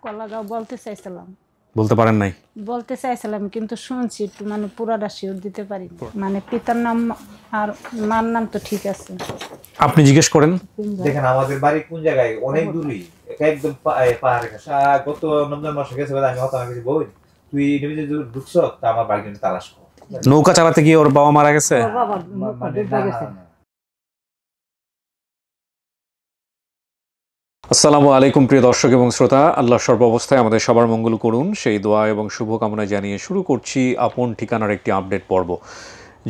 কলাগাঁও বলতে চাইছিলাম, বলতে পারেন নাই? বলতে চাইছিলাম কিন্তু শুনছি একটু, মানে পুরাটা শিওর দিতে পারি না। মানে পিতার নাম আর মার নাম তো ঠিক আছে। আপনি জিজ্ঞেস করেন। দেখেন আমাদের বাড়ি কোন জায়গায়, অনেক দূরই, এটা একদম পাহাড়ের কাছে। গত নভেম্বর মাসে গেছে আমি হতাম কিছু বই, তুই নিমিজে ঢুকছ তা আমার বাড়ির জন্য তালাশ কর। নৌকা চালাতে গিয়ে ওর বাবা মারা গেছে? মানে না। আসসালামু আলাইকুম প্রিয় দর্শক এবং শ্রোতা, আল্লাহ সর্বাবস্থায় আমাদের সবার মঙ্গল করুন সেই দোয়া এবং শুভকামনা জানিয়ে শুরু করছি আপন ঠিকানার একটি আপডেট পর্ব।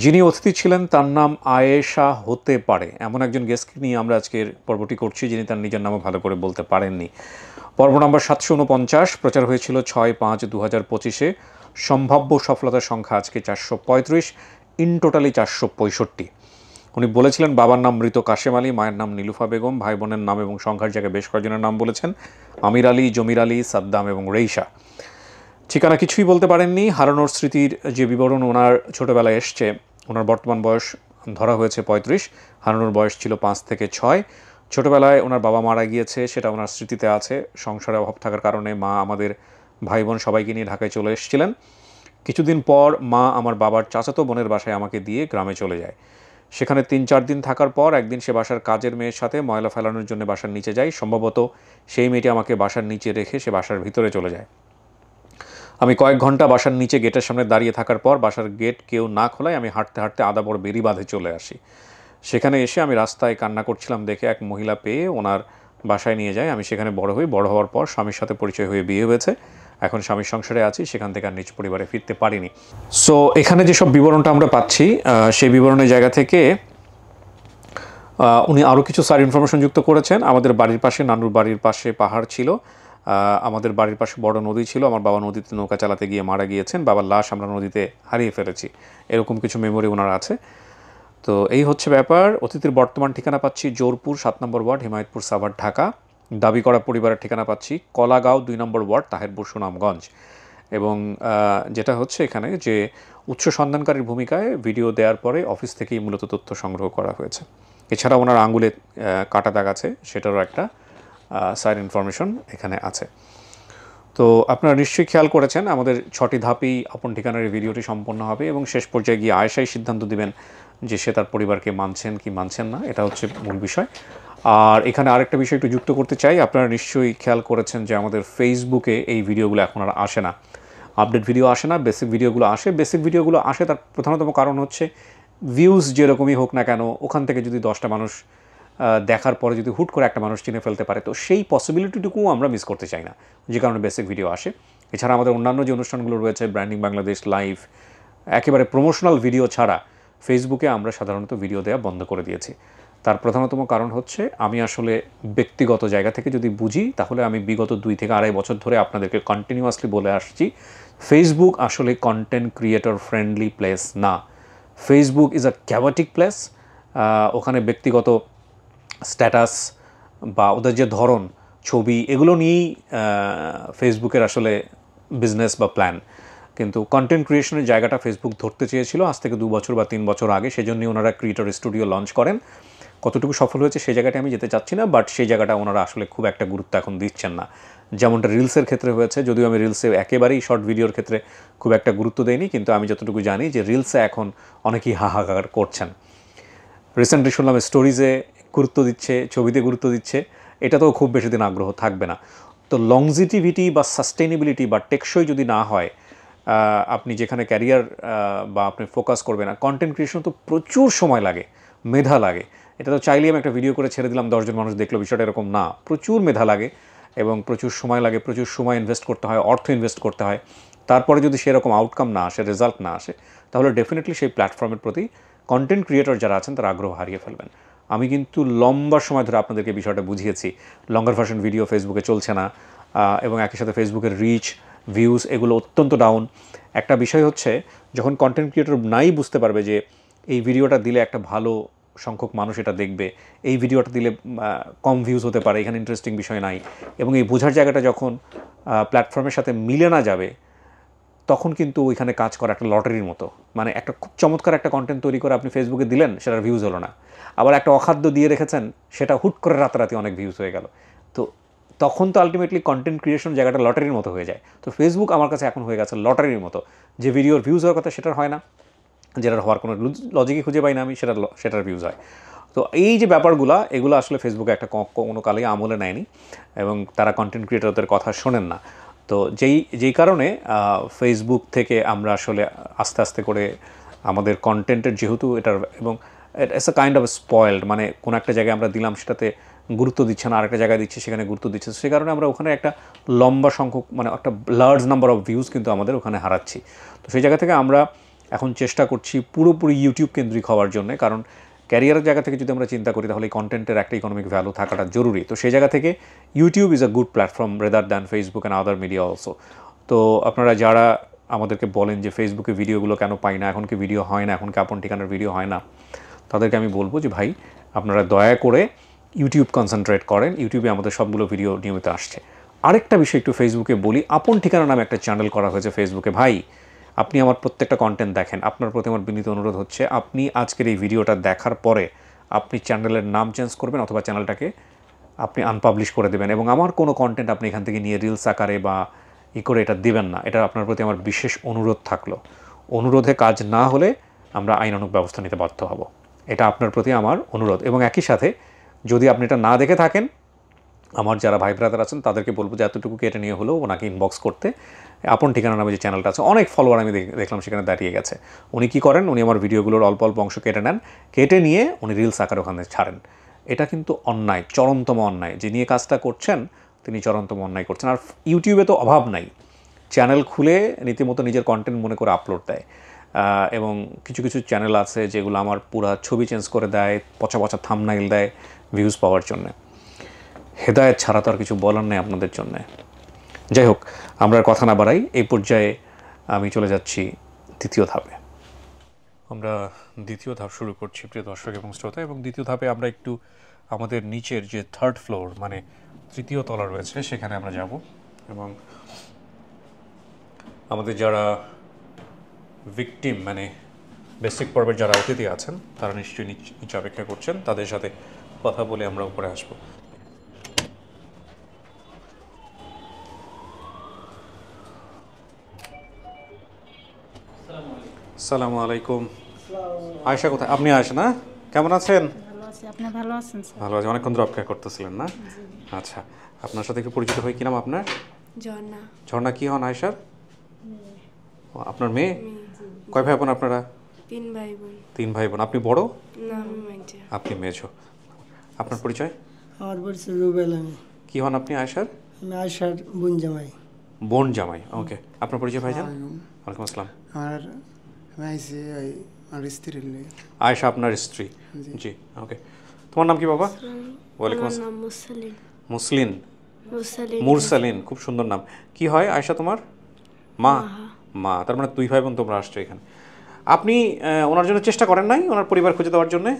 যিনি অতিথি ছিলেন তার নাম আয়েশা হতে পারে, এমন একজন গেস্টকে নিয়ে আমরা আজকের পর্বটি করছি যিনি তার নিজের নামও ভালো করে বলতে পারেননি। পর্ব নম্বর 749, প্রচার হয়েছিল 6/5/2025। সম্ভাব্য সফলতার সংখ্যা আজকে 435, ইন টোটালি 465। উনি বলেছিলেন বাবার নাম মৃত কাশেম আলী, মায়ের নাম নীলুফা বেগম, ভাই বোনের নাম এবং সংখ্যার জায়গায় বেশ কয়েকজনের নাম বলেছেন, আমির আলী, জমির আলী, সাদ্দাম এবং রেইশা। ঠিকানা কিছুই বলতে পারেননি। হারানোর স্মৃতির যে বিবরণ ওনার ছোটোবেলায় এসছে, ওনার বর্তমান বয়স ধরা হয়েছে 35, হারানোর বয়স ছিল 5 থেকে 6। ছোটোবেলায় ওনার বাবা মারা গিয়েছে, সেটা ওনার স্মৃতিতে আছে। সংসারে অভাব থাকার কারণে মা আমাদের ভাই বোন সবাইকে নিয়ে ঢাকায় চলে এসেছিলেন। কিছুদিন পর মা আমার বাবার চাচাতো বোনের বাসায় আমাকে দিয়ে গ্রামে চলে যায়। সেখানে 3-4 দিন থাকার পর একদিন সে বাসার কাজের মেয়ের সাথে ময়লা ফেলানোর জন্য বাসার নিচে যায়। সম্ভবত সেই মেয়েটি আমাকে বাসার নিচে রেখে সে বাসার ভিতরে চলে যায়। আমি কয়েক ঘন্টা বাসার নিচে গেটের সামনে দাঁড়িয়ে থাকার পর বাসার গেট কেউ না খোলায় আমি হাঁটতে হাঁটতে আদা বড় বেরি বাঁধে চলে আসি। সেখানে এসে আমি রাস্তায় কান্না করছিলাম দেখে এক মহিলা পেয়ে ওনার বাসায় নিয়ে যায়। আমি সেখানে বড় হই, বড় হওয়ার পর স্বামীর সাথে পরিচয় হয়ে বিয়ে হয়েছে। এখন স্বামীর সংসারে আছি, সেখান থেকে আর নিজ পরিবারে ফিরতে পারিনি। সো এখানে যেসব বিবরণটা আমরা পাচ্ছি সেই বিবরণের জায়গা থেকে উনি আরও কিছু সাইড ইনফরমেশন যুক্ত করেছেন। আমাদের বাড়ির পাশে, নানুর বাড়ির পাশে পাহাড় ছিল, আমাদের বাড়ির পাশে বড় নদী ছিল, আমার বাবা নদীতে নৌকা চালাতে গিয়ে মারা গিয়েছেন, বাবার লাশ আমরা নদীতে হারিয়ে ফেলেছি, এরকম কিছু মেমোরি ওনার আছে। তো এই হচ্ছে ব্যাপার। অতিথির বর্তমান ঠিকানা পাচ্ছি জোরপুর 7 নম্বর ওয়ার্ড, হিমায়তপুর সাভার, ঢাকা। দাবি করা পরিবারের ঠিকানা পাচ্ছি কলাগাঁও 2 নম্বর ওয়ার্ড, তাহেরপুর, সুনামগঞ্জ। এবং যেটা হচ্ছে এখানে যে উৎস সন্ধানকারীর ভূমিকায় ভিডিও দেওয়ার পরে অফিস থেকেই মূলত তথ্য সংগ্রহ করা হয়েছে। এছাড়া ওনার আঙুলে কাটা দাগ আছে, সেটারও একটা সাইড ইনফরমেশন এখানে আছে। তো আপনারা নিশ্চয়ই খেয়াল করেছেন আমাদের 6টি ধাপেই আপন ঠিকানার ভিডিওটি সম্পন্ন হবে এবং শেষ পর্যায়ে গিয়ে আয়েশাই সিদ্ধান্ত দিবেন যে সে তার পরিবারকে মানছেন কি মানছেন না, এটা হচ্ছে মূল বিষয়। আর এখানে আরেকটা বিষয় একটু যুক্ত করতে চাই। আপনারা নিশ্চয়ই খেয়াল করেছেন যে আমাদের ফেসবুকে এই ভিডিওগুলো এখন আর আসে না, আপডেট ভিডিও আসে না, বেসিক ভিডিওগুলো আসে। বেসিক ভিডিওগুলো আসে তার প্রধানতম কারণ হচ্ছে ভিউজ যেরকমই হোক না কেন, ওখান থেকে যদি 10টা মানুষ দেখার পরে যদি হুট করে একটা মানুষ চিনে ফেলতে পারে, তো সেই পসিবিলিটিটুকুও আমরা মিস করতে চাই না, যে কারণে বেসিক ভিডিও আসে। এছাড়া আমাদের অন্যান্য যে অনুষ্ঠানগুলো রয়েছে, ব্র্যান্ডিং বাংলাদেশ লাইভ, একেবারে প্রমোশনাল ভিডিও ছাড়া ফেসবুকে আমরা সাধারণত ভিডিও দেওয়া বন্ধ করে দিয়েছি। তার প্রধানতম কারণ হচ্ছে আমি আসলে ব্যক্তিগত জায়গা থেকে যদি বুঝি, তাহলে আমি বিগত 2 থেকে 2.5 বছর ধরে আপনাদেরকে কন্টিনিউয়াসলি বলে আসছি, ফেসবুক আসলে কন্টেন্ট ক্রিয়েটর ফ্রেন্ডলি প্লেস না। Facebook is a chaotic place. ওখানে ব্যক্তিগত স্ট্যাটাস বা ওদের যে ধরন, ছবি, এগুলো নিয়েই ফেসবুকের আসলে বিজনেস বা প্ল্যান। কিন্তু কন্টেন্ট ক্রিয়েশনের জায়গাটা ফেসবুক ধরতে চেয়েছিল আজ থেকে 2 বছর বা 3 বছর আগে, সেজন্যই ওনারা ক্রিয়েটর স্টুডিও লঞ্চ করেন। কতটুকু সফল হয়েছে সেই জায়গাটা আমি যেতে চাচ্ছি না, বাট সেই জায়গাটা ওনারা আসলে খুব একটা গুরুত্ব এখন দিচ্ছেন না, যেমনটা রিলসের ক্ষেত্রে হয়েছে। যদিও আমি রিলসে একেবারেই শর্ট ভিডিওর ক্ষেত্রে খুব একটা গুরুত্ব দেইনি, কিন্তু আমি যতটুকু জানি যে রিলসে এখন অনেকেই হাহাকার করছেন। রিসেন্টলি শুনলাম স্টোরিজে গুরুত্ব দিচ্ছে, ছবিতে গুরুত্ব দিচ্ছে, এটাতেও খুব বেশি দিন আগ্রহ থাকবে না। তো লংজিটিভিটি বা সাস্টেনেবিলিটি বা টেকসই যদি না হয়, আপনি যেখানে ক্যারিয়ার বা আপনি ফোকাস করবেন না, কন্টেন্ট ক্রিয়েশন তো প্রচুর সময় লাগে, মেধা লাগে। এটা তো চাইলেই আমি একটা ভিডিও করে ছেড়ে দিলাম, 10 জন মানুষ দেখলো, বিষয়টা এরকম না। প্রচুর মেধা লাগে এবং প্রচুর সময় লাগে, প্রচুর সময় ইনভেস্ট করতে হয়, অর্থ ইনভেস্ট করতে হয়। তারপরে যদি সেরকম আউটকাম না আসে, রেজাল্ট না আসে, তাহলে ডেফিনেটলি সেই প্ল্যাটফর্মের প্রতি কন্টেন্ট ক্রিয়েটর যারা আছেন তারা আগ্রহ হারিয়ে ফেলবেন। আমি কিন্তু লম্বা সময় ধরে আপনাদেরকে বিষয়টা বুঝিয়েছি, লঙ্গার ভার্সন ভিডিও ফেসবুকে চলছে না, এবং একই সাথে ফেসবুকের রিচ, ভিউজ এগুলো অত্যন্ত ডাউন। একটা বিষয় হচ্ছে, যখন কন্টেন্ট ক্রিয়েটর নাই বুঝতে পারবে যে এই ভিডিওটা দিলে একটা ভালো সংখ্যক মানুষ এটা দেখবে, এই ভিডিওটা দিলে কম ভিউজ হতে পারে, এখানে ইন্টারেস্টিং বিষয় নাই, এবং এই বোঝার জায়গাটা যখন প্ল্যাটফর্মের সাথে মিলে না যাবে, তখন কিন্তু ওইখানে কাজ করা একটা লটারির মতো। মানে একটা খুব চমৎকার একটা কন্টেন্ট তৈরি করে আপনি ফেসবুকে দিলেন, সেটার ভিউজ হলো না। আবার একটা অখাদ্য দিয়ে রেখেছেন, সেটা হুট করে রাতারাতি অনেক ভিউজ হয়ে গেল। তো তখন তো আলটিমেটলি কন্টেন্ট ক্রিয়েশন জায়গাটা লটারির মতো হয়ে যায়। তো ফেসবুক আমার কাছে এখন হয়ে গেছে লটারির মতো, যে ভিডিওর ভিউজ হওয়ার কথা সেটার হয় না, যেটার হওয়ার কোনো লজিকই খুঁজে পাই না আমি, সেটার ভিউজ হয়। তো এই যে ব্যাপারগুলো, এগুলো আসলে ফেসবুকে একটা কোনো কালেই আমলে নেয়নি, এবং তারা কন্টেন্ট ক্রিয়েটরদের কথা শোনেন না। তো যেই কারণে ফেসবুক থেকে আমরা আসলে আস্তে আস্তে করে আমাদের কন্টেন্টের যেহেতু এটার, এবং it's a kind of spoiled, মানে কোনো একটা জায়গায় আমরা দিলাম সেটাতে গুরুত্ব দিচ্ছে না, আরেকটা জায়গায় দিচ্ছে সেখানে গুরুত্ব দিচ্ছে, সে কারণে আমরা ওখানে একটা লম্বা সংখ্যক, মানে একটা লার্জ নাম্বার অফ ভিউজ কিন্তু আমাদের ওখানে হারাচ্ছি। তো সেই জায়গা থেকে আমরা এখন চেষ্টা করছি পুরোপুরি ইউটিউব কেন্দ্রিক হওয়ার জন্য, কারণ ক্যারিয়ারের জায়গা থেকে যদি আমরা চিন্তা করি তাহলে এই কন্টেন্টের একটা ইকোনমিক ভ্যালু থাকাটা জরুরি। তো সেই জায়গা থেকে YouTube is a good platform rather than Facebook and other media also. তো আপনারা যারা আমাদেরকে বলেন যে ফেসবুকে ভিডিওগুলো কেন পাই না, এখন কি ভিডিও হয় না, এখন কি আপন ঠিকানার ভিডিও হয় না, তাদেরকে আমি বলবো যে ভাই আপনারা দয়া করে ইউটিউব কনসেন্ট্রেট করেন, ইউটিউবে আমাদের সবগুলো ভিডিও নিয়মিত আসছে। আরেকটা বিষয় একটু ফেসবুকে বলি, আপন ঠিকানা নামে একটা চ্যানেল করা হয়েছে ফেসবুকে। ভাই আপনি আমার প্রত্যেকটা কন্টেন্ট দেখেন, আপনার প্রতি আমার বিনীত অনুরোধ হচ্ছে আপনি আজকের এই ভিডিওটা দেখার পরে আপনি চ্যানেলের নাম চেঞ্জ করবেন অথবা চ্যানেলটাকে আপনি আনপাবলিশ করে দেবেন, এবং আমার কোনো কন্টেন্ট আপনি এখান থেকে নিয়ে রিলস আকারে বা করে এটা দিবেন না। এটা আপনার প্রতি আমার বিশেষ অনুরোধ থাকলো। অনুরোধে কাজ না হলে আমরা আইনানুগ ব্যবস্থা নিতে বাধ্য হব, এটা আপনার প্রতি আমার অনুরোধ। এবং একই সাথে যদি আপনি এটা না দেখে থাকেন, আমার যারা ভাই ব্রাদার আছেন তাদেরকে বলবো যে এতটুকু কেটে নিয়ে হলেও ওনাকে ইনবক্স করতে। আপন ঠিকানা নামে যে চ্যানেলটা আছে, অনেক ফলোয়ার আমি দেখলাম সেখানে দাঁড়িয়ে গেছে। উনি কী করেন, উনি আমার ভিডিওগুলোর অল্প অল্প অংশ কেটে নেন, কেটে নিয়ে উনি রিলস আকারে ওখানে ছাড়েন। এটা কিন্তু অন্যায়, চরমতম অন্যায়। যে নিয়ে কাজটা করছেন তিনি চরমতম অন্যায় করছেন। আর ইউটিউবে তো অভাব নাই, চ্যানেল খুলে রীতিমতো নিজের কন্টেন্ট মনে করে আপলোড দেয়, এবং কিছু কিছু চ্যানেল আছে যেগুলো আমার পুরা ছবি চেঞ্জ করে দেয়, পচা পচা থাম্বনেইল দেয় ভিউজ পাওয়ার জন্যে। হেদায়েত ছাড়া তো আর কিছু বলার নেই আপনাদের জন্যে। যাই হোক, আমরা আর কথা না বাড়াই, এই পর্যায়ে আমি চলে যাচ্ছি দ্বিতীয় ধাপে। আমরা দ্বিতীয় ধাপ শুরু করছি প্রিয় দর্শক এবং শ্রোতা, এবং দ্বিতীয় ধাপে আমরা একটু আমাদের নিচের যে থার্ড ফ্লোর মানে তৃতীয় তলা রয়েছে সেখানে আমরা যাব, এবং আমাদের যারা ভিকটিম মানে বেসিক পর্বের যারা অতিথি আছেন তারা নিশ্চয়ই নিচে অপেক্ষা করছেন, তাদের সাথে কথা বলে আমরা উপরে আসবো। আসসালামু আলাইকুম। আয়েশা কোথায়? আপনি আয়েশা না? কেমন আছেন? ভালো আছি, আপনি ভালো আছেন স্যার? ভালো আছে, অনেকক্ষণ ধরে অপেক্ষা করতেছিলেন না? আচ্ছা, আপনার সাথে একটু পরিচিত হই। কি নাম আপনার? ঝর্ণা। ঝর্ণা। কি হন আয়েশার? আপনার মেয়ে? কয় ভাই বোন আপনারা? 3 ভাই বোন। 3 ভাই বোন। আপনি বড়? না, আমি মাঝে। আপনি মেঝো। আপনার পরিচয়? আমার পরিচয় রুবেল। আমি কি হন আপনি আয়েশার? আমি আয়সার বোন জামাই। বোন জামাই, ওকে। আপনার পরিচয় ভাইজান? ওয়ালাইকুম আসসালাম। আর আমি আইসি ওই আমার স্ত্রীর লেগে। আয়েশা আপনার স্ত্রী? জি, ওকে। তোমার নাম কি বাবা? ওয়ালাইকুম আমার আসসালাম। নাম মুসলিন। মুসলিন? মুসলিন। মুরসালিন, খুব সুন্দর নাম। কি হয় আয়েশা তোমার? মা? মা। তার মানে 2 ভাই বোন তোমরা আসছো এখানে। আপনি ওনার জন্য চেষ্টা করেন নাই, ওনার পরিবার খুঁজে দেওয়ার জন্যে?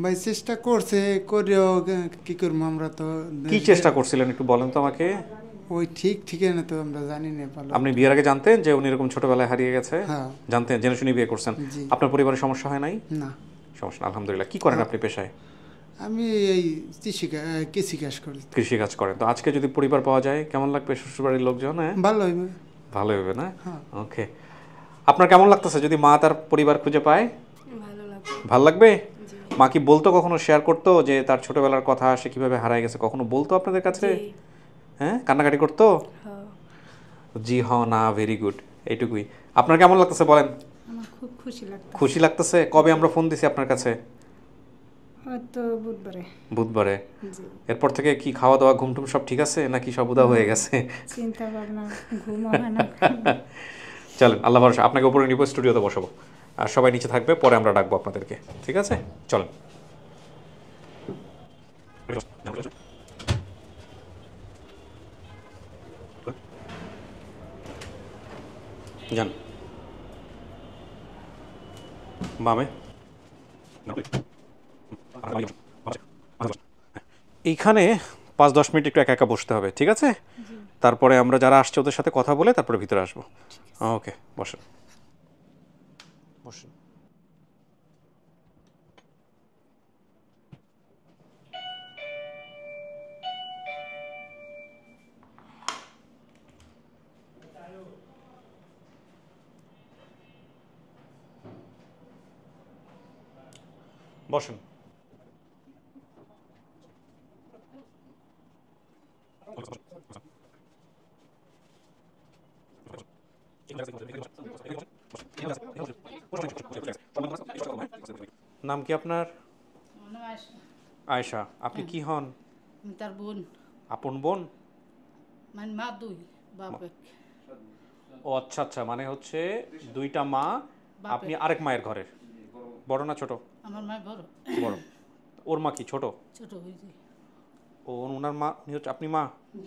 ভাই চেষ্টা করছে, করেও কি করবো আমরা তো। কি চেষ্টা করছিলেন একটু বলেন তো আমাকে। ওই ঠিকানা তো আমরা জানি না ভালো। আপনি বিয়ের আগে জানতেন যে উনি এরকম ছোটবেলায় হারিয়ে গেছে? হ্যাঁ। জানতেন, জেনে শুনে বিয়ে করছেন? জি। আপনার পরিবারের সমস্যা হয় নাই? না। সমস্যা না, আলহামদুলিল্লাহ। কি করেন আপনি পেশায়? আমি এই কৃষি কাজ করি। কৃষি কাজ করেন। তো আজকে যদি পরিবার পাওয়া যায় কেমন লাগবে? শ্বশুরবাড়ির লোকজন? হ্যাঁ, ভালো হইবে। ভালো হবে না? হ্যাঁ। ওকে। আপনার কেমন লাগতেছে যদি মা তার পরিবার খুঁজে পায়? ভালো লাগে। ভাল লাগবে? মা কি বলতো, কখনো শেয়ার করতো যে তার ছোটবেলার কথা, সে কিভাবে হারায় গেছে, কখনো বলতো আপনাদের কাছে? জি। হ্যাঁ, কান্নাকাটি করতো? হ্যাঁ। জি হ না, ভেরি গুড, এইটুকুই। আপনার কেমন লাগতেছে বলেন? আমার খুব খুশি লাগতো। খুশি লাগতেছে? কবে আমরা ফোন দিছি আপনার কাছে? হয়তো বুধবারে। বুধবারে। জি। এরপর থেকে কি খাওয়া দাওয়া ঘুমটুম সব ঠিক আছে নাকি সব উদা হয়ে গেছে? চিন্তা ভাবনা, ঘুম হয় না। চলেন, আল্লাহ ভরসা। আপনাকে উপরে নিব, স্টুডিওতে বসাবো, আর সবাই নিচে থাকবে, পরে আমরা ডাকবো আপনাদেরকে, ঠিক আছে? চলেন। যান বামে। এইখানে 5-10 মিনিট একটু একা একা বসতে হবে, ঠিক আছে? তারপরে আমরা যারা আসছে ওদের সাথে কথা বলে তারপরে ভিতরে আসবো। ওকে, বসেন বসেন। বসেন। নাম কি আপনার? আয়েশা। আপনি কি হন? তার বোন, আপন বোন? মানে মা দুই, বাপ এক। ও আচ্ছা আচ্ছা, মানে হচ্ছে দুইটা মা, বাপের। আপনি আরেক মায়ের ঘরের। বড় না ছোট? আমার মা বড়, বড়। ওর মা কি ছোট? ছোট হয়েছে। ও ওনার মা, উনি হচ্ছে আপনি মা,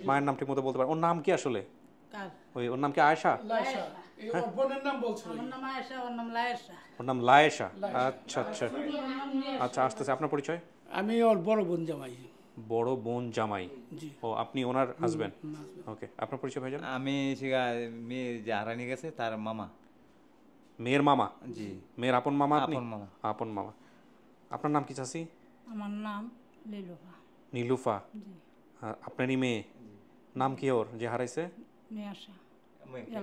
মায়ের নাম ঠিক মতো বলতে পারেন? ওর নাম কি আসলে? কার? ওর নাম কি আয়েশা? বোনের নাম বলছো? আমার নাম আয়েশা, ওর নাম লায়েশা। ওর নাম লায়েশা। আচ্ছা আচ্ছা আচ্ছা, আসতেছে। আপনার পরিচয়? আমি ওর বড় বোন জামাই। বড় বোন জামাই। জি। ও আপনি ওনার হাজবেন্ড। ওকে, আপনার পরিচয় ভাইজান? আমি মেয়ে যে হারানি গেছে তার মামা। মেয়ের মামা? জি। মেয়ের আপন মামা আপনি? আপন মামা। আপন মামা। আপনার নাম কি চাচি? আমার নাম লিলুফা। নীলুফা। জি। আপনারই মেয়ে? নাম কি ওর যে হারাইছে? মেয়াশা,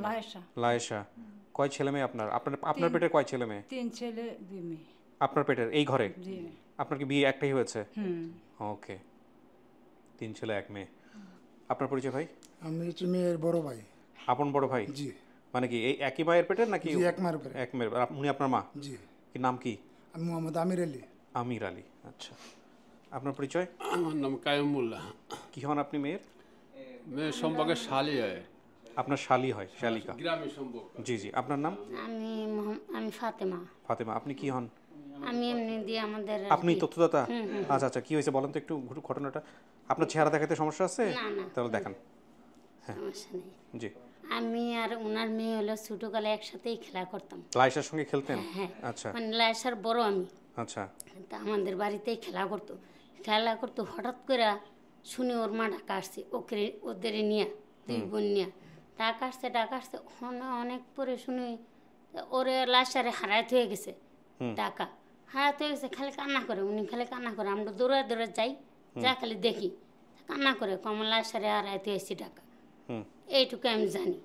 লায়েশা। লায়েশা। কয় ছেলে মেয়ে আপনার? আপনার পেটের কয় ছেলে মেয়ে? 3 ছেলে 2 মেয়ে। আপনার পেটের এই ঘরে? জি। আপনার কি বিয়ে একটাই হয়েছে? হুম। ওকে, 3 ছেলে 1 মেয়ে। আপনার পরিচয় ভাই? আমি হচ্ছে মেয়ের বড় ভাই। আপন বড় ভাই? জি মানে কি এই একই মায়ের পেটের নাকি? জি, এক মায়ের পেটে। এক মেয়ের। উনি আপনার মা? জি। কি নাম কি? আমি মোহাম্মদ আমির আলী। আমির আলী। আচ্ছা, আপনার পরিচয়? আমার নাম কায়ুমুল্লাহ। কি হন আপনি মেয়ের? মেয়ের সম্পর্কে শালি হয়। আপনার শালি হয়, শালিকা। গ্রামের সম্পর্ক। জি জি, আপনার নাম? আমি ফাতেমা। ফাতেমা। আপনি কি হন? আমি এমনি দিয়ে আমাদের আপনি তথ্যদাতা? আচ্ছা আচ্ছা, কি হয়েছে বলেন তো একটু ঘটনাটা। আপনার চেহারা দেখাতে সমস্যা আছে? না না, তাহলে দেখান। সমস্যা নেই। জি। আমি আর ওনার মেয়ে হলো ছোটকালে একসাথেই খেলা করতাম। লায়েশার সঙ্গে খেলতেন? হ্যাঁ। আচ্ছা মানে লায়েশার বড় আমি। আচ্ছা। তা আমাদের বাড়িতেই খেলা করতো। হঠাৎ করে শুনি ওর মা ডাকা আসছে, ওদের নিয়ে, 2 বোন নিয়ে ডাকা আসছে। অনেক পরে শুনি ওরে লাশারে হারাইতে হয়ে গেছে। ডাকা হারাইতে হয়ে গেছে, খালি কান্না করে। উনি খালি কান্না করে। আমরা দৌড়ে যাই, যা খালি দেখি কান্না করে, কমল লাশারে হারাইতে হয়েছি ডাকা। এইটুকু আমি জানি।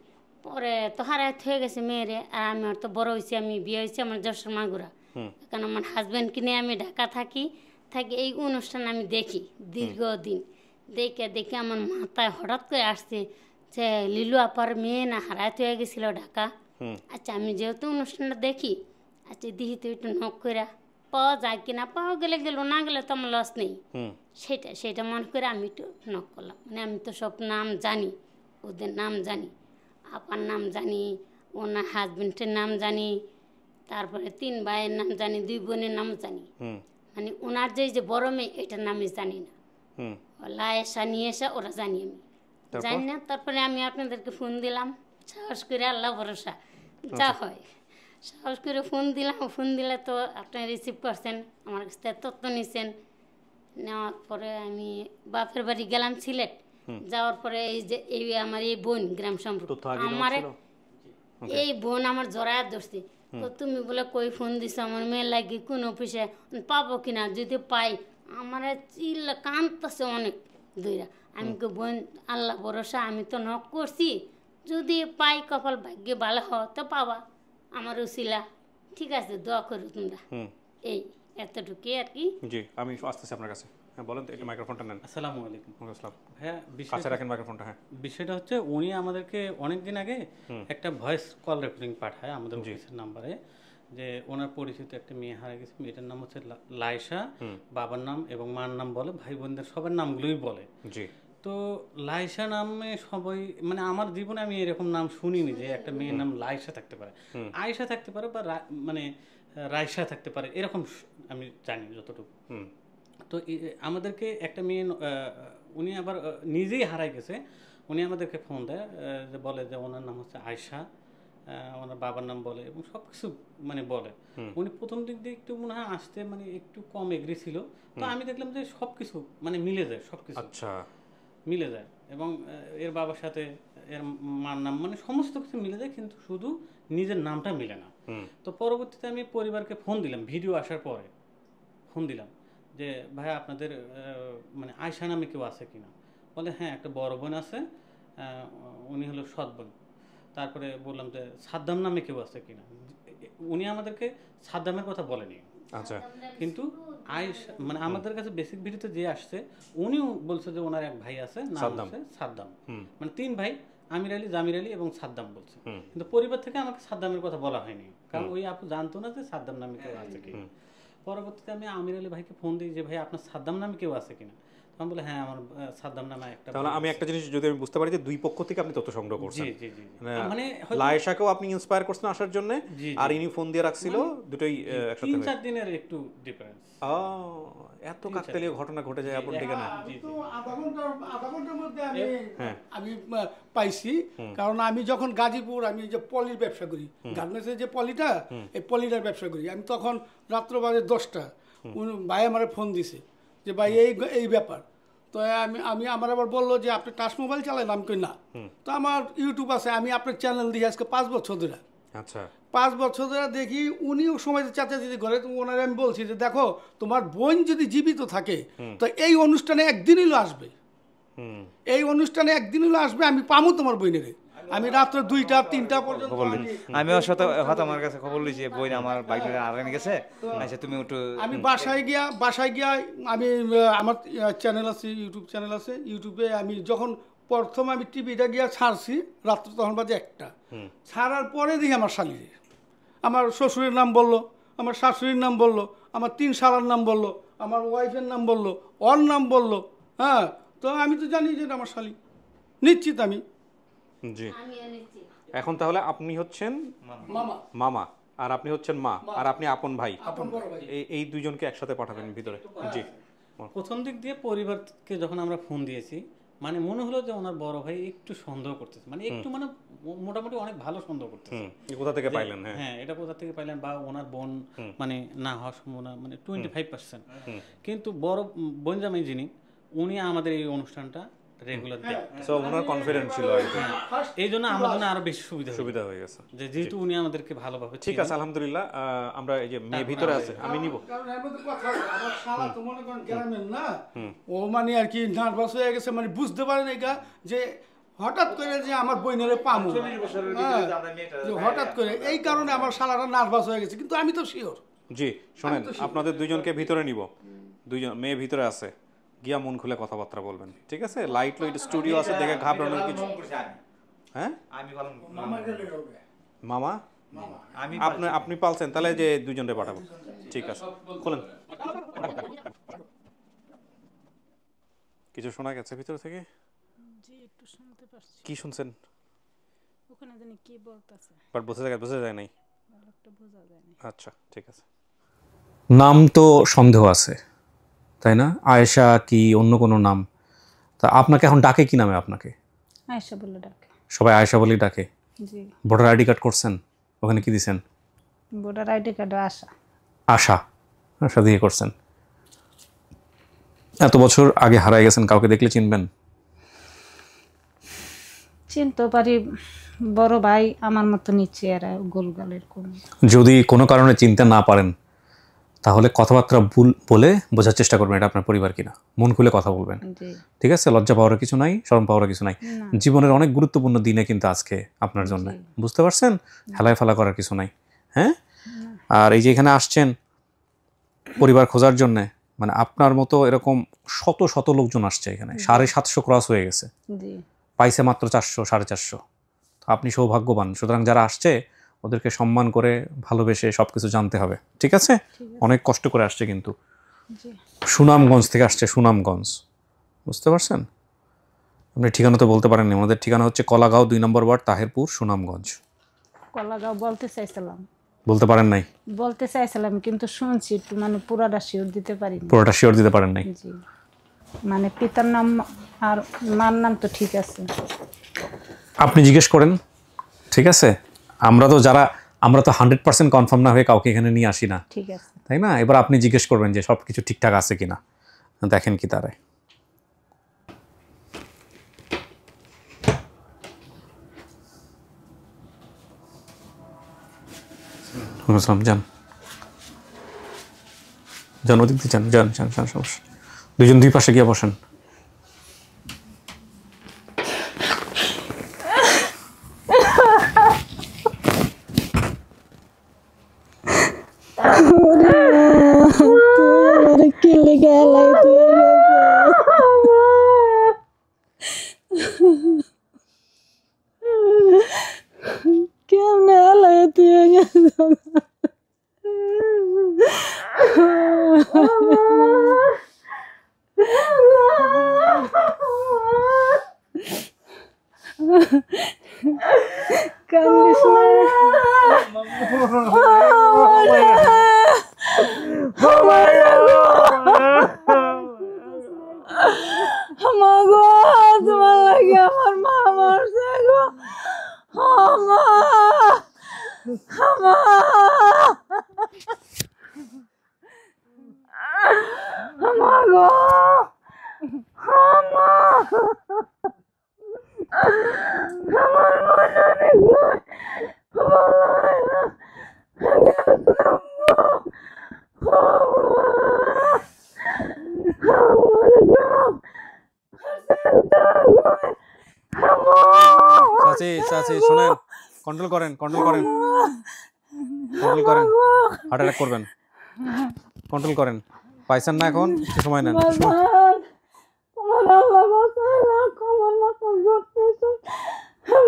পরে তো হারাইতে হয়ে গেছে মেয়েরে। আর আমি আর তো বড় হয়েছি, আমি বিয়ে হয়েছি আমার যশোর মাগুরা। কারণ আমার হাজব্যান্ডকে নিয়ে আমি ঢাকা থাকি। এই অনুষ্ঠান আমি দেখি দীর্ঘদিন। দেখে আমার মাথায় হঠাৎ করে আসছে যে লিলু আপার মেয়ে না হারাইতে হয়ে গেছিল ঢাকা। আচ্ছা, আমি যেহেতু অনুষ্ঠানটা দেখি, আচ্ছা দিহি তো একটু নক করে পাওয়া যায় কিনা, পাওয়া গেলে গেল, না গেলে তো আমার লস নেই। সেটা মনে করে আমি একটু নক করলাম। মানে আমি তো সব নাম জানি, ওদের নাম জানি, আপার নাম জানি, ওনার হাজব্যান্ডের নাম জানি, তারপরে 3 ভাইয়ের নাম জানি, 2 বোনের নাম জানি। মানে ওনার যে বড় মেয়ে, এটার নামই জানি না। লায়েশা নিয়ে এসে ওরা জানি, আমি জানি না। তারপরে আমি আপনাদেরকে ফোন দিলাম, সাহস করে, আল্লাহ ভরসা যা হয়। সাহস করে ফোন দিলে তো আপনি রিসিভ করছেন, আমার কাছ থেকে তথ্য নিছেন। নেওয়ার পরে আমি বাপের বাড়ি গেলাম সিলেট। যাওয়ার পরে এই আমার এই বোন, গ্রাম সম্পর্ক আমার এই বোন আমার জড়ায় ধরছে। তো তুমি বলে কই ফোন দিছো আমার মেয়ের লাগি, কোন অফিসে পাবো কিনা, যদি পাই। আমার চিল্লা কাঁদতেছে অনেক দূরা। আমি কই বোন, আল্লাহ ভরসা, আমি তো নক করছি, যদি পাই কপাল ভাগ্যে ভালো হয় তো পাবা, আমার উসিলা। ঠিক আছে, দোয়া করো তোমরা। এই এতটুকুই আর কি। জি, আমি আসতেছি আপনার কাছে। হ্যাঁ বলেন তো, একটু মাইক্রোফোনটা নেন। আসসালামু আলাইকুম। আসসালাম। হ্যাঁ, কাছে রাখেন মাইক্রোফোনটা। হ্যাঁ, বিষয়টা হচ্ছে উনি আমাদেরকে অনেকদিন আগে একটা ভয়েস কল রেকর্ডিং পাঠায় আমাদের অফিসের নাম্বারে, যে ওনার পরিচিত একটা মেয়ে হারা গেছে। মেয়েটার নাম হচ্ছে লায়েশা, বাবার নাম এবং মার নাম বলে, ভাই বোনদের সবার নামগুলোই বলে। জি। তো লায়েশা নামে সবাই, মানে আমার জীবনে আমি এরকম নাম শুনিনি যে একটা মেয়ের নাম লায়েশা থাকতে পারে, আয়েশা থাকতে পারে, বা মানে রায়শা থাকতে পারে, এরকম আমি জানি যতটুকু। তো আমাদেরকে একটা মেয়ে, উনি আবার নিজেই হারাই গেছে। উনি আমাদেরকে ফোন দেয়, যে বলে যে ওনার নাম হচ্ছে আয়েশা, ওনার বাবার নাম বলে এবং সব কিছু মানে বলে। উনি প্রথম দিক দিয়ে একটু মনে হয় আসতে মানে একটু কম এগ্রি ছিল। তো আমি দেখলাম যে সব কিছু মানে মিলে যায়, সব কিছু মিলে যায়, এবং এর বাবার সাথে এর মার নাম, মানে সমস্ত কিছু মিলে যায়, কিন্তু শুধু নিজের নামটা মিলে না। তো পরবর্তীতে আমি পরিবারকে ফোন দিলাম, ভিডিও আসার পরে ফোন দিলাম যে ভাই আপনাদের মানে আয়েশা নামে কেউ আছে কিনা। বলে হ্যাঁ, একটা বড় বোন আছে, উনি হলো সৎ বোন। তারপরে বললাম যে সাদ্দাম নামে কেউ আছে কিনা। উনি আমাদেরকে সাদ্দামের কথা বলেনি, আচ্ছা কিন্তু আয়েশা মানে আমাদের কাছে বেসিক ভিডিওতে যে আসছে উনিও বলছে যে ওনার এক ভাই আছে, নাম হচ্ছে সাদ্দাম। মানে 3 ভাই, আমির আলী, জামির আলী এবং সাদ্দাম বলছে। কিন্তু পরিবার থেকে আমাকে সাদ্দামের কথা বলা হয়নি, কারণ ওই আপু জানতো না যে সাদ্দাম নামে কেউ আছে কি। পরবর্তীতে আমি আমির আলী ভাইকে ফোন দিই যে ভাই আপনার সাদ্দাম নামে কেউ আছে কিনা। আমি বলে হ্যাঁ আমার সাদ্দাম নামে একটা। তাহলে আমি একটা জিনিস যদি আমি বুঝতে পারি যে দুই পক্ষ থেকে আপনি তথ্য সংগ্রহ করছেন। জি জি জি। মানে লায়েশাকেও আপনি ইন্সপায়ার করছেন আসার জন্য, আর ইনি ফোন দিয়ে রাখছিল, দুটোই একসাথে। 3-4 দিনের একটু ডিফারেন্স। এত কাকতালীয় ঘটনা ঘটে যায় আপনার ঠিকানা? তো আধা ঘন্টার মধ্যে আমি পাইছি, কারণ আমি যখন গাজীপুর, আমি যে পলির ব্যবসা করি, গার্মেন্টসের যে পলিটা, এই পলিটার ব্যবসা করি আমি, তখন রাত্র বাজে 10টা, ভাই আমার ফোন দিছে যে ভাই এই ব্যাপার। তো আমার আবার বললো যে আপনি টাচ মোবাইল চালান, আমি কই না। তো আমার ইউটিউব আছে, আমি আপনার চ্যানেল দেখি আজকে 5 বছর ধরে। আচ্ছা 5 বছর ধরে দেখি, উনিও সময় চাচাচাচি করে। তো ওনারে আমি বলছি যে দেখো তোমার বোন যদি জীবিত থাকে তো এই অনুষ্ঠানে একদিন হলো আসবে, এই অনুষ্ঠানে একদিন হলো আসবে, আমি পামু তোমার বোনেরে। আমি রাত্রে 2টা-3টা পর্যন্ত আমি ওর সাথে আমার কাছে খবর লইছি বই আমার বাইক আড়ানি গেছে, আচ্ছা তুমি একটু। আমি বাসায় গিয়া আমি আমার চ্যানেল আছে, ইউটিউব চ্যানেল আছে, ইউটিউবে আমি যখন প্রথম আমি টিভিটা গিয়া ছাড়ছি রাত্রে, তখন বাজে 1টা। ছাড়ার পরে দেখি আমার শালিরে, আমার শ্বশুরের নাম বললো, আমার শাশুড়ির নাম বললো, আমার 3 শালার নাম বললো, আমার ওয়াইফের নাম বললো, ওর নাম বললো। হ্যাঁ, তো আমি তো জানি যে এটা আমার শালি, নিশ্চিত আমি। জি, এখন তাহলে আপনি হচ্ছেন মামা, আর আপনি হচ্ছেন মা, আর আপনি আপন ভাই। এই দুইজনকে একসাথে পাঠাবেন ভিতরে। জি, প্রথম দিক দিয়ে পরিবারকে যখন আমরা ফোন দিয়েছি, মানে মনে হলো যে ওনার বড় ভাই একটু সন্দেহ করতেছে, মানে একটু মানে মোটামুটি অনেক ভালো সন্দেহ করতেছে। কোথা থেকে পাইলেন? হ্যাঁ, এটা কোথা থেকে পাইলেন, বা ওনার বোন মানে না হওয়ার সম্ভাবনা মানে 25%। কিন্তু বড় বোন জামাই যিনি, উনি আমাদের এই অনুষ্ঠানটা রেগুলার দেখেন, সো ওনার কনফিডেন্স ছিল আর কি। এই জন্য আমার জন্য আরো বেশি সুবিধা হয়ে গেছে, যে যেহেতু উনি আমাদেরকে ভালোভাবে। ঠিক আছে, আলহামদুলিল্লাহ। আমরা এই যে মেয়ে ভিতরে আছে, আমি নিব। কারণ এর মধ্যে কথা আছে, আমার শালা তো মনে করেন গ্রামের না, ও মানে আর কি নার্ভাস হয়ে গেছে, মানে বুঝতে পারেন এটা যে হঠাৎ করে যে আমার বইনেরে পামু, হঠাৎ করে, এই কারণে আমার শালারা নার্ভাস হয়ে গেছে, কিন্তু আমি তো শিওর। জি, শুনেন, আপনাদের দুইজনকে ভিতরে নিব, দুইজন মেয়ে ভিতরে আছে, গিয়া মন খুলে কথাবার্তা বলবেন, ঠিক আছে? লাইট স্টুডিও আছে, দেখে ঘাবড়ানোর কিছু। হ্যাঁ, মামা আপনি পালছেন, তাহলে যে দুইজনকে পাঠাবো। ঠিক আছে, বলেন। কিছু শোনা গেছে ভিতর থেকে? জি, একটু শুনতে পাচ্ছি। কি শুনছেন? ওখানে জানি কি বলতাছে, বাট বোঝা যায় নাই। একটা বোঝা যায় না। আচ্ছা, ঠিক আছে। নাম তো সন্দেহ আছে, তাই না? আয়েশা কি অন্য কোনো নাম? তা আপনাকে এখন ডাকে কি নামে? আপনাকে আয়েশা বলে ডাকে, সবাই আয়েশা বলেই ডাকে। জি। ভোটার আইডি কার্ড করছেন? ওখানে কি দিছেন? ভোটার আইডি কার্ডে আশা দিয়ে করছেন। এত বছর আগে হারাই গেছেন, কাউকে দেখলে চিনবেন? চিনতে পারি, বড় ভাই আমার মতো নিচে, এরা গোলগালের কোন। যদি কোনো কারণে চিনতে না পারেন, তাহলে কথাবার্তা বলে বোঝার চেষ্টা করবেন এটা আপনার পরিবার কিনা। মন খুলে কথা বলবেন, ঠিক আছে? লজ্জা পাওয়ার কিছু নাই, শরম পাওয়ার কিছু নাই। জীবনের অনেক গুরুত্বপূর্ণ দিনে কিন্তু আজকে আপনার জন্য, বুঝতে পারছেন? হেলায় ফেলা করার কিছু নাই। হ্যাঁ, আর এই যে এখানে আসছেন পরিবার খোঁজার জন্য, মানে আপনার মতো এরকম শত শত লোকজন আসছে এখানে, 750 ক্রস হয়ে গেছে, পাইছে মাত্র 400 450। আপনি সৌভাগ্যবান। সুতরাং যারা আসছে ওদেরকে সম্মান করে ভালোবেসে সবকিছু জানতে হবে, ঠিক আছে? অনেক কষ্ট করে আসছে কিন্তু, সুনামগঞ্জ থেকে আসছে, সুনামগঞ্জ, বুঝতে পারছেন? আপনি ঠিকানা তো বলতে পারেননি। আমাদের ঠিকানা হচ্ছে কলাগাঁও 2 নম্বর ওয়ার্ড, তাহেরপুর, সুনামগঞ্জ। কলাগাঁও বলতে চাইছিলাম, বলতে পারেন নাই? বলতে চাইছিলাম, কিন্তু শুনছি একটু, মানে পুরাটা শিওর দিতে পারিনি। পুরোটা শিওর দিতে পারেন নাই? জি, মানে পিতার নাম আর মার নাম তো ঠিক আছে, আপনি জিজ্ঞেস করেন, ঠিক আছে? আমরা তো 100% কনফার্ম না হয়ে কাউকে এখানে নিয়ে আসি না, ঠিক আছে, তাই না? এবার আপনি জিজ্ঞেস করবেন যে সব কিছু ঠিকঠাক আছে কিনা, দেখেন কি তারে। যান ওদিক দিয়ে যান, সমস্যা। দুজন দুই পাশে গিয়ে বসেন। কান্দিস না মা গো, তোমার লাগে আমার মা মরছে গো। মা, মা, মা গো, মা, আমার মনে অনেক ভয়। ভালো হয় না। গেছিলাম গো। চাচি চাচি শুনেন, কন্ট্রোল করেন, কন্ট্রোল করেন, কন্ট্রোল করেন, হার্ট অ্যাটাক করবেন, কন্ট্রোল করেন। পাইছেন না এখন, একটু সময় নেন। তোমার আল্লাহ বাঁচায় না, আমার মাথা ধরতেছে,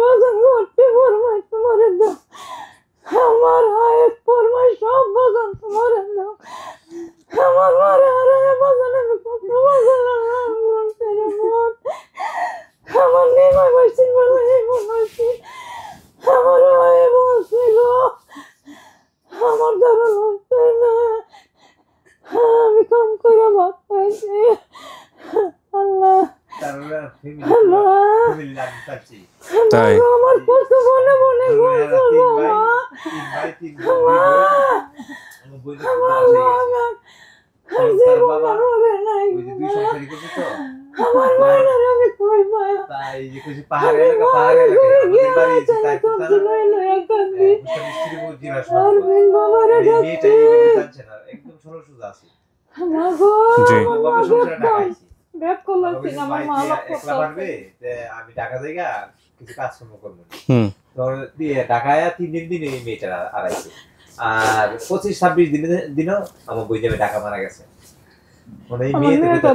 বাজান ঘুরতে ফরমাই তোমার দাও, আমার হায়ের ফরমাই সব বাজান তোমার দাও, আমার মারে হারায় বাজান আমি কত বাজান বলতে রে মন, আমার নেমাই বসছিল বলে এমন হয়েছে, আমার হায়ে বসছিল, আমার দ্বারা লাগছে না, আমি কম করে ভাত পাইছি। আল্লাহ তাই আমার কত মনে মনে বলছো বাবা, আমার মায়ের আমি কই পায়া আমি ঢাকা জায়গা কিছু কাজকর্ম করবো, ঢাকায় 3 দিন এই মেয়েটা আড়াইছে, আর 25-26 দিনও আমার বই যাবে ঢাকা মারা গেছে। মানে এই মেয়েটা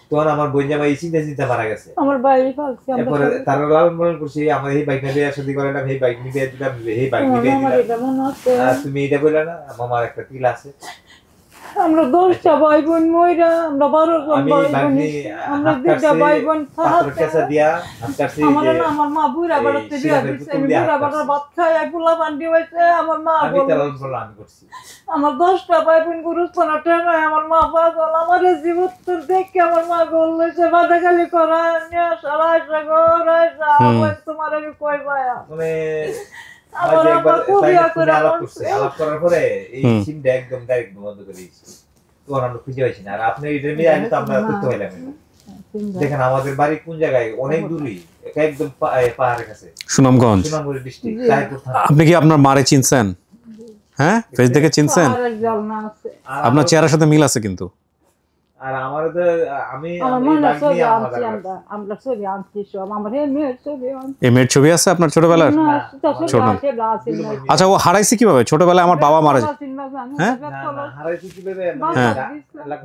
তখন আমার বই জামাই চিন্তা মারা গেছে, আমার বাইরে ফালছে, এরপরে তারা লালন পালন করছি, আমার এই বাইক নিয়ে শাদি করে না, এই বাইক নিয়ে দিলাম, এই বাইক নিয়ে দিলাম, আর তুমি এটা বললে না আমার একটা তিল আছে। আমরা 10টা ভাই বোন মইরা, আমরা 12 জন ভাই বোন, আমরা 2টা ভাই বোন কাছে দিয়া হাতকাছি, আমার মা বুড়া বাড়াতে দিয়া দিছে, আমি বুড়া বাড়ার ভাত খাই পোলা বান্ডি হইছে, আমার মা আমি লালন পালন আমি করছি। আমার 10টা ভাই বোন গুরুস্থানে টেনে, আমার মা পাগল, আমার জীবন তোর দেখে আমার মা গোল লইছে, বাদাগালি করা নিয়ে সারাইছে গরাইছে, আমার তোমার আমি কই পায়া মানে আমার আব্বা খুবই করে আলাপ করার পরে এই সিমটা একদম ডাইরেক্ট বন্ধ করে দিয়েছি, তখন আমরা খুঁজে পাইছি না। আর আপনি এটা নিয়ে আমি তো আমরা করতে হইলাম, দেখেন আমাদের বাড়ি কোন জায়গায়, অনেক দূরই, একদম পাহাড়ের কাছে, সুনামগঞ্জ, সুনামগঞ্জ ডিস্ট্রিক্ট, তাইপুর থানা। আপনি কি আপনার মারে চিনছেন? হ্যাঁ, ফেস দেখে চিনছেন? আপনার চেহারার সাথে মিল আছে কিন্তু। আর আমার তো আমি আমরা ছবি আনছি সব, আমার মেয়ের ছবি আনছি। এই মেয়ের ছবি আছে আপনার ছোটবেলার? ছোট। আচ্ছা, ও হারাইছে কিভাবে? ছোটবেলায় আমার বাবা মারা যায়। হ্যাঁ, হারাইছে কিভাবে? হ্যাঁ,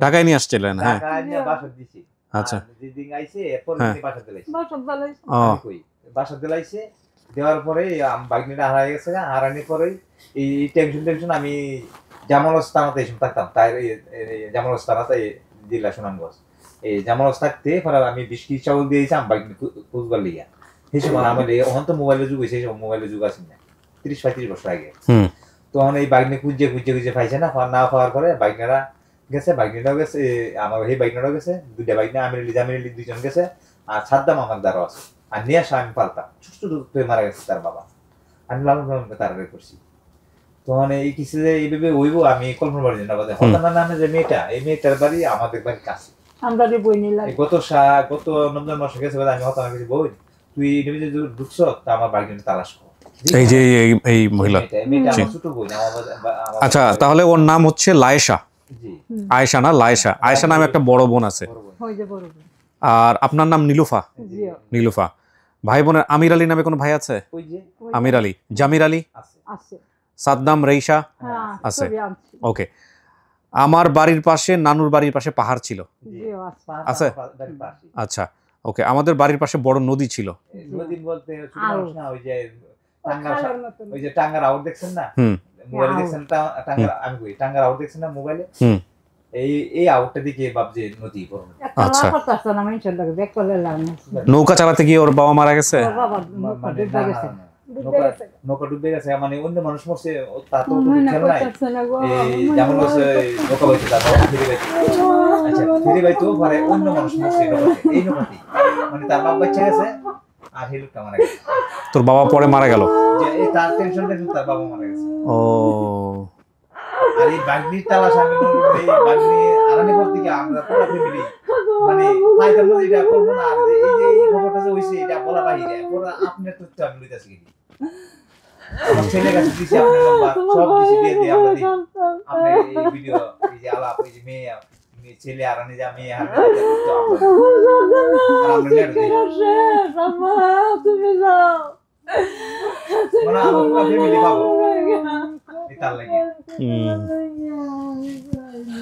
ঢাকায় নিয়ে আসছিলেন? হ্যাঁ, ঢাকায় নিয়ে বাসা দিছি। আচ্ছা, যেদিন আইছে এরপর দিন বাসা দিলাইছে। বাসা দিলাইছে, দেওয়ার পরে বাইক নিয়ে হারাই গেছে, হারানোর পরে এই টেনশন আমি জামালস্থানাতে এসে থাকতাম, তাই জামালস্থানাতে জেলা সুনামগঞ্জ, এই জামালস থাকতে পরে আমি 20 কেজি চাউল দিয়েছি আমি বাইক খুঁজবার লিগা। সেই সময় আমার এখন তো মোবাইলের যুগ হয়েছে, সেই সময় মোবাইলের যুগ আছে না, 30-35 বছর আগে। তখন এই বাইক নিয়ে খুঁজে পাইছে না, না পাওয়ার পরে বাইক নেরা গেছে, বাইক নিয়েও গেছে, আমার সেই বাইক নেরাও গেছে, 2টা বাইক নিয়ে আমির 2জন গেছে, আর সাদ্দাম আমার দ্বারা আছে, আর নিয়ে আসা আমি পাল্টাম, ছোট মারা গেছে তার বাবা, আমি লালন পালন তাড়াতাড়ি করছি। তখন এই কিছু যে এইভাবে হইব আমি কল্পনা করি না। হতানার নামে যে মেয়েটা, এই মেয়েটার বাড়ি আমাদের বাড়ির কাছে, আমরা বই নিলাম গত নভেম্বর মাসে গেছে, আমি হতানা কিছু বই, তুই যে ঢুকছ তা আমার বাড়ি তালাশ কর। এই যে এই মহিলা, ছোট বই। আচ্ছা, তাহলে ওর নাম হচ্ছে লায়েশা, আয়েশা না, লায়েশা। আয়েশা নামে একটা বড় বোন আছে, আর আপনার নাম নীলুফা। নীলুফা। ভাই বোনের আমির আলী নামে কোনো ভাই আছে? আমির আলী, জামির আলী, সাদ্দাম, রেইশা আছে। ওকে, আমার বাড়ির পাশে, নানুর বাড়ির পাশে পাহাড় ছিল, আছে? আচ্ছা, ওকে, আমাদের বাড়ির পাশে বড় নদী ছিল। নদী বলতে ওই যে টাঙ্গার আউট দেখছেন না মোবাইলে, দেখছেন টাঙ্গার, আমি কই টাঙ্গার আউট দেখছেন না মোবাইলে, এই আউটটা দিকে ভাবছে নদী বড় নদী। আচ্ছা। না মানুষের লাগে ব্যাক করলে লাভ নেই। নৌকা চালাতে গিয়ে ওর বাবা মারা গেছে? ওর বাবা মানে ডুবে গেছে। নৌকা ডুবে গেছে, মানে অন্য মানুষ মরছে, তা তো মনে খেয়াল নাই। করতেছে না গো, এই যেমন হচ্ছে নৌকা বাইতে তারপর ফিরে বাইতে, আচ্ছা ফিরে বাইতে পরে অন্য মানুষ মরছে নৌকাতে, এই নৌকাতে মানে তার বাপ বাচ্চা গেছে আর এই লোকটা মারা গেছে। তোর বাবা পরে মারা গেল? যে এই তার টেনশন তার বাবা মারা গেছে। ও আর এই বাগনির তালাশ আমি এই বাগনি আরানি পর দিকে আমরা পুরো ফ্যামিলি মানে ফাইদার মধ্যে এটা করবো না, আর এই যে এই খবরটা যে হইছে এটা বলা বাহিরে পুরো আপনার তথ্য আমি লইতাছি কি আমার ছেলে কাছে দিছি আপনার নাম্বার সব দিছি দিয়ে দিয়ে আমরা দিই আপনি এই ভিডিও এই যে আলাপ এই যে মেয়ে ছেলে আরানি যা মেয়ে আর আমরা নেট দিই তুমি যাও মানে আমরা পুরো ফ্যামিলি পাবো এটা লাগে।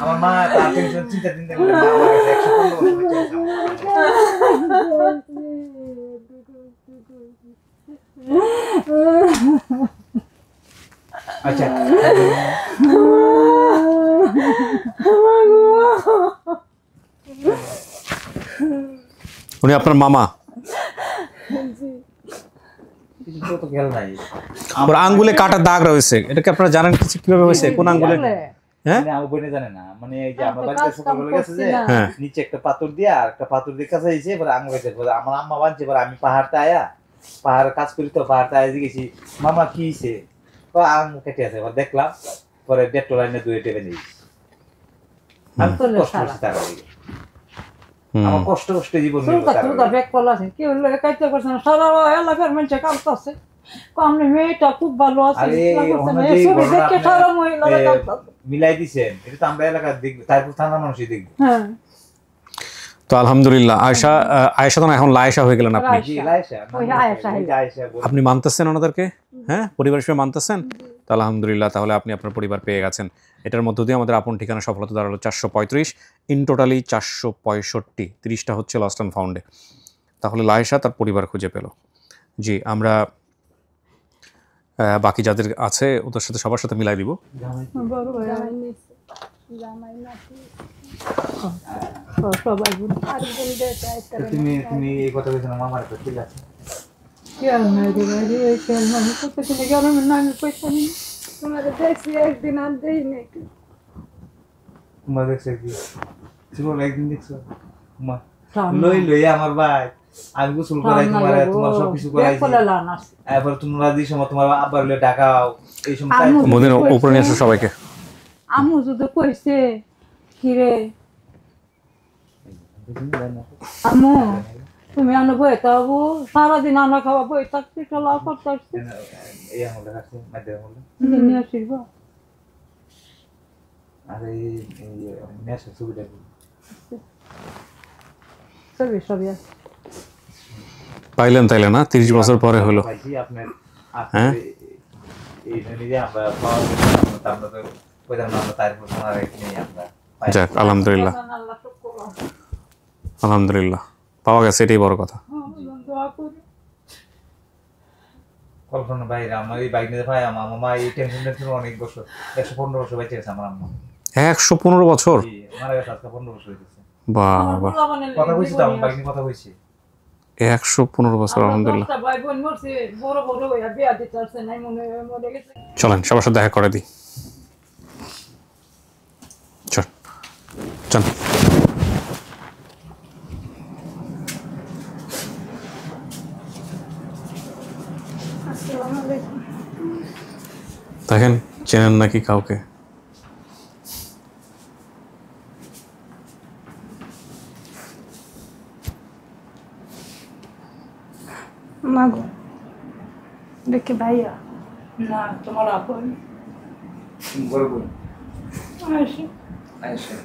আমার মা তার টেনশন চিন্তা করে মা আমার কাছে 115 বছর হয়েছে। আচ্ছা উনি আপনার মামা? কিছু তো খেয়াল নাই। ওর আঙ্গুলে কাটা দাগ রয়েছে, এটা কি আপনারা জানেন কিছু কিভাবে হয়েছে? কোন আঙ্গুলে? হ্যাঁ মানে আমার বোনে জানে না, মানে এই যে আমার বাড়িতে সকালবেলা গেছে যে নিচে একটা পাথর দিয়া আর একটা পাথর দিয়ে কাছে আইছে, এবার আঙ্গুলে পরে আমার আম্মা বানছে, এবার আমি পাহাড়টা আয়া পাহাড় কাজ করি তো পাহাড়টা আয়া গেছি মামা কি হইছে, তো আঙ্গুল কেটে আছে, এবার দেখলাম পরে ডেটল লাইনে দুই টেবে নিয়েছি। আমি তো কষ্ট করছি তার আগে, আমার কষ্ট কষ্ট জীবন ব্যাক করলা আছে কি হলো কাইতে করছ না সারা এলাকার মানুষ কাঁদতাছে কমনে মেয়েটা খুব ভালো আছে মিলাই দিছেন, এটা তো আমরা এলাকা দেখব, তারপর থানা মানুষই দেখব। হ্যাঁ তো আলহামদুলিল্লাহ আয়েশা তো এখন লায়েশা হয়ে গেলেন আপনি। আপনি মানতেছেন ওনাদেরকে? হ্যাঁ পরিবারের সঙ্গে মানতেছেন? তো আলহামদুলিল্লাহ, তাহলে আপনি আপনার পরিবার পেয়ে গেছেন। এটার মধ্য দিয়ে আমাদের আপন ঠিকানা সফলতা দাঁড়ালো 435, ইন টোটালি 465, 30টা হচ্ছে লস্ট অ্যান্ড ফাউন্ডে। তাহলে লায়েশা তার পরিবার খুঁজে পেল। জি আমরা বাকি যাদের আছে ওদের সাথে সবার সাথে মিলাই দিব। তুমি এই কথা বলছো না মামার তো ঠিক আছে একদিন আর দেই নাকি তোমার দেখছো কি একদিন দেখছো লই লই আমার ভাই আমি গোসল করাই তোমার সবকিছু করাই এবার তোমরা যে সময় তোমার আব্বার হলে ডাকাও এই সময় মদিন উপরে নিয়ে আসো সবাইকে। আমু যদি কইছে কিরে আমু তুমি আনো বই তাবু সারাদিন আনা খাওয়া বই থাকতে চলা করতে আসছি এই আমলে আছে মাঝে আমলে নিয়ে আসিব আরে এই মেসে সুবিধা সবই পাইলেন তাইলে না 30 বছর পরে হলো। আপনার হ্যাঁ এই যে আমরা পাওয়া আমরা তো কইতাম না আমরা তারপর তোমার এখানে আমরা যাক আলহামদুলিল্লাহ আলহামদুলিল্লাহ পাওয়া গেছে, এটাই বড় কথা। কল্পনা বাইরে আমার এই বাইক নিয়ে ভাই আমার মামা এই টেনশন অনেক বছর 115 বছর বেঁচে গেছে আমার আম্মা। 115 বছর মারা গেছে আজকে 15 বছর হয়ে গেছে। বাবা কথা কইছি তো আমার বাইক নিয়ে কথা কইছি 115 বছর আলহামদুলিল্লাহ। ভাই বোন মরছে বড় বড় হইয়া বিয়া দিতে আসছে নাই মনে গেছে। চলেন সবার সাথে দেখা করে দিই। চল চল দেখেন চেনেন নাকি কাউকে? মাগো দেখে ভাইয়া না তোমার আপন বড় বোন আয়শা আয়শা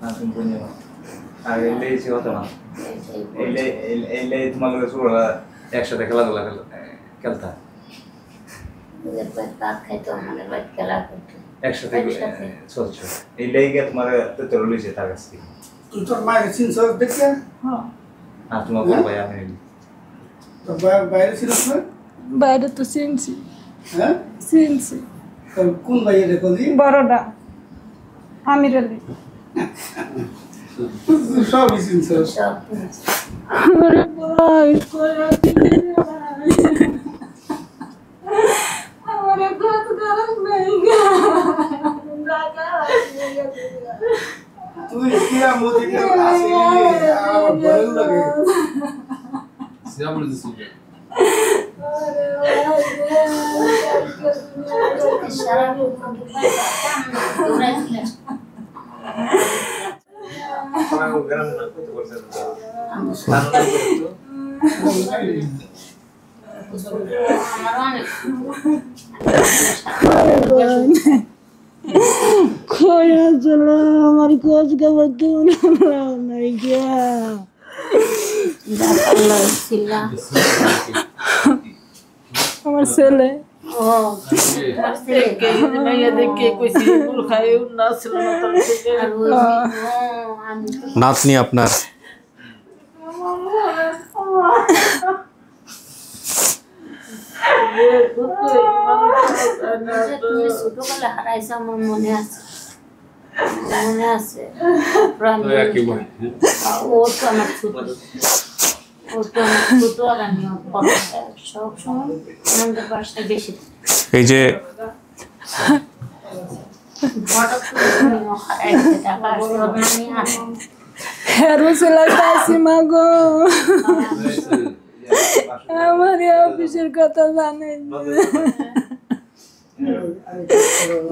না তুমি বলে না আর এই যে হতো না এই তোমার লোক সুরা একসাথে খেলাধুলা খেলতা একসাথে চলছে এই লেগে তোমার তোর লইছে তার কাছে তোর মায়ের সিনসর দেখছে হ্যাঁ আর তোমার বড় ভাই আমি তো বাইরে ছিল না বাইরে তো চিনছি হ্যাঁ চিনছি কোন ভাইয়ের রেকর্ডিং? বড়টা আমির আলী। সব চিনছে। আমার ভাই করে আমার কাজ করার নাই তুই কি আমদিকে আসিলি আমার ভালো লাগে। সিয়ামুল দিছিল আমার খোঁজ খবর কেউ নাই গিয়া আমার ছেলে নাতনি আপনার? তুমি ছোটবেলা হারাইছো আমার মনে আছে, মনে আছে। ও তো আমার ছোট, ও তো আমার ছোট আর আমি সব সময় আমাদের বাসায় বেশি। এই যে আমার অফিসের কথা জানে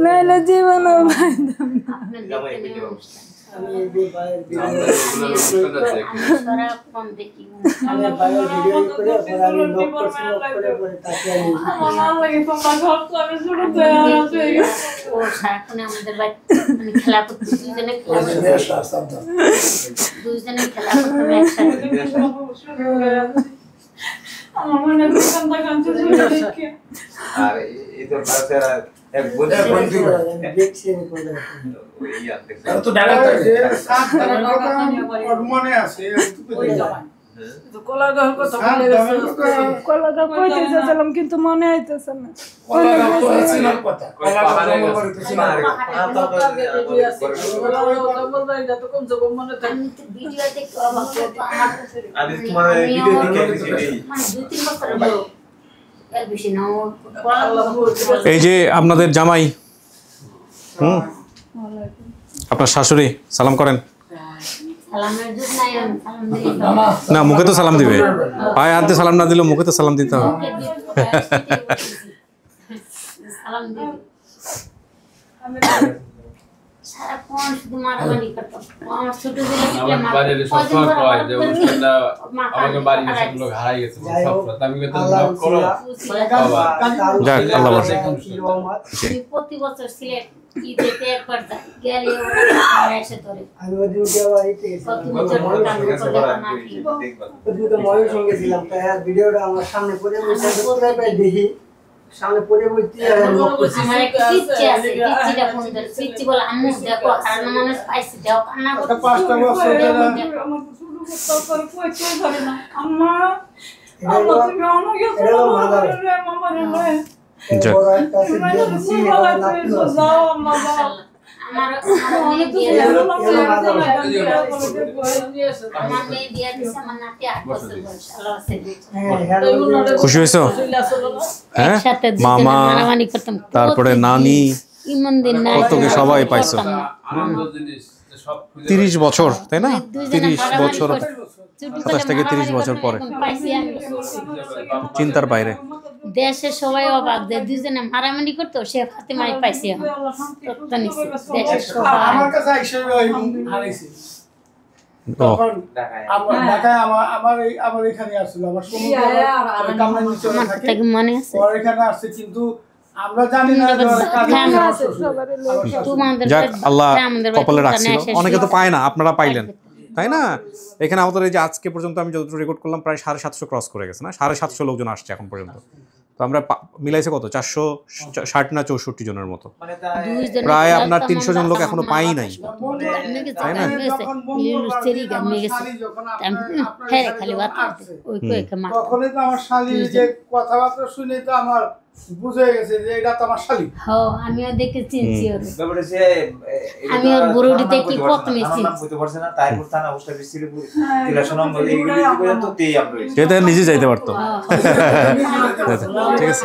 নাইলে জীবনও পাইতাম খেলা করতে দুইজনে খেলা করতাম একসাথে। আমার মনে আর এই তো তাছাড়া এক বন্ধু দেখছি তো ডাক্তার যে সাত টাকা মনে আছে তো কলাগাঁও কথা বলে গেছে কলাগাঁও কইতে যাচ্ছিলাম কিন্তু মনে আইতেছে না কলাগাঁও তো ছিল কথা কলাগাঁও করতেছি না ভিডিও দেখতে আমি তোমার ভিডিও দেখে এই যে আপনাদের জামাই, আপনার শাশুড়ি সালাম করেন না? মুখে তো সালাম দিবে, পায়ে হাতে সালাম না দিলেও মুখে তো সালাম দিতে হবে। প্রতি বছর সিলেট ঈদেতে একবার গেলে এসে ধরে আমি ওদিন ময়ের সঙ্গে ছিলাম তাই ভিডিওটা আমার সামনে পড়ে দেখি সামনে পড়ে বলতে আমার একটা পিচ্চি আছে, পিচ্চিটা ফোন করে পিচ্চি বলে আম্মু দেখো হারানো মানুষ পাইছে দেখো কান্না করতে 5টা বছর ধরে আমার শুরু করতে করে কই ধরে না আম্মা আম্মা তুমি অন্য কিছু রে মামা রে বড় একটা সিদ্ধি যাও আম্মা আমার মেয়ে বিয়ে আমার মেয়ে বিয়ে দিছে আমার নাতি 8 বছর বয়স আল্লাহ আছে। খুশি হয়েছো? হ্যাঁ মামা, তারপরে নানি, কত কি সবাই পাইছো। 30 বছর তাই না? 30 বছর 27 থেকে 30 বছর পরে চিন্তার বাইরে। দেশে সবাই অবাক যে দুইজনে মারামারি করতো সে ফাতেমাই পাইছে দেশের সবাই আমার কাছে আইসা হারাইছে তখন ঢাকায় আমার এখানে আসছিল আমার সমুদ্র মনে আছে এখানে আসছে কিন্তু আমরা জানি না যাক আল্লাহ কপালে রাখছিল। অনেকে তো পায় না, আপনারা পাইলেন তাই না? এখানে আমাদের এই যে আজকে পর্যন্ত আমি যতটুকু রেকর্ড করলাম প্রায় 750 ক্রস করে গেছে না? 750 লোকজন আসছে এখন পর্যন্ত। তো আমরা মিলাইছে কত 460 না 64 জনের মতো, প্রায় আপনার 300 জন লোক এখনো পাই নাই তাই না? তখনই তো আমার শালি যে কথাবার্তা শুনে তো আমার বুঝে গেছে যে এটা তো আমার শালি। হ্যাঁ আমিও দেখে চিনছি ওর। ব্যাপারে যে আমি ওর বুড়োটি দেখি প্রথমে চিনছি। নাম কইতে পারছে না, তাইপুর থানা পোস্ট অফিস ছিল রিলেশন নম্বর এইগুলো পর্যন্ত তেই আমরা রইছি। এটা নিজে যাইতে পারতো। ঠিক আছে,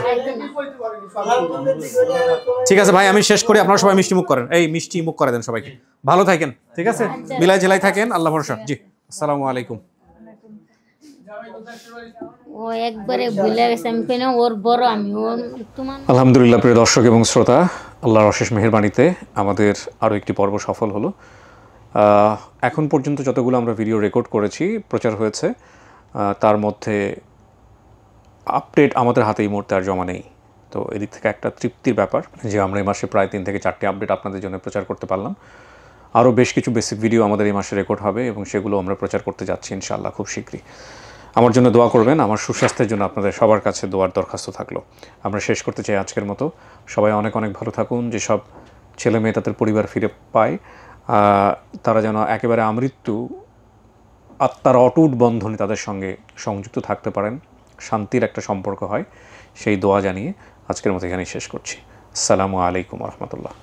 ঠিক আছে ভাই, আমি শেষ করি, আপনারা সবাই মিষ্টি মুখ করেন, এই মিষ্টি মুখ করে দেন সবাইকে। ভালো থাকেন, ঠিক আছে, বিলাই জেলায় থাকেন, আল্লাহ ভরসা। জি, আসসালামু আলাইকুম। ও একবারে ভুলে গেছে, আমি কই না ওর বড় আমি, ওর তোমার। আলহামদুলিল্লাহ প্রিয় দর্শক এবং শ্রোতা, আল্লাহর অশেষ মেহেরবানিতে আমাদের আরও একটি পর্ব সফল হলো। এখন পর্যন্ত যতগুলো আমরা ভিডিও রেকর্ড করেছি, প্রচার হয়েছে, তার মধ্যে আপডেট আমাদের হাতে এই মুহূর্তে আর জমা নেই। তো এদিক থেকে একটা তৃপ্তির ব্যাপার যে আমরা এই মাসে প্রায় 3 থেকে 4টি আপডেট আপনাদের জন্য প্রচার করতে পারলাম। আরও বেশ কিছু বেসিক ভিডিও আমাদের এই মাসে রেকর্ড হবে এবং সেগুলো আমরা প্রচার করতে যাচ্ছি ইনশাআল্লাহ খুব শীঘ্রই। আমার জন্য দোয়া করবেন, আমার সুস্বাস্থ্যের জন্য আপনাদের সবার কাছে দোয়ার দরখাস্ত থাকলো। আমরা শেষ করতে চাই আজকের মতো। সবাই অনেক অনেক ভালো থাকুন, যেসব ছেলে মেয়ে তাদের পরিবার ফিরে পায় তারা যেন একেবারে আমৃত্যু আত্মার অটুট বন্ধনে তাদের সঙ্গে সংযুক্ত থাকতে পারেন, শান্তির একটা সম্পর্ক হয়, সেই দোয়া জানিয়ে আজকের মতো এখানেই শেষ করছি। আসসালামু আলাইকুম ওয়া রাহমাতুল্লাহ।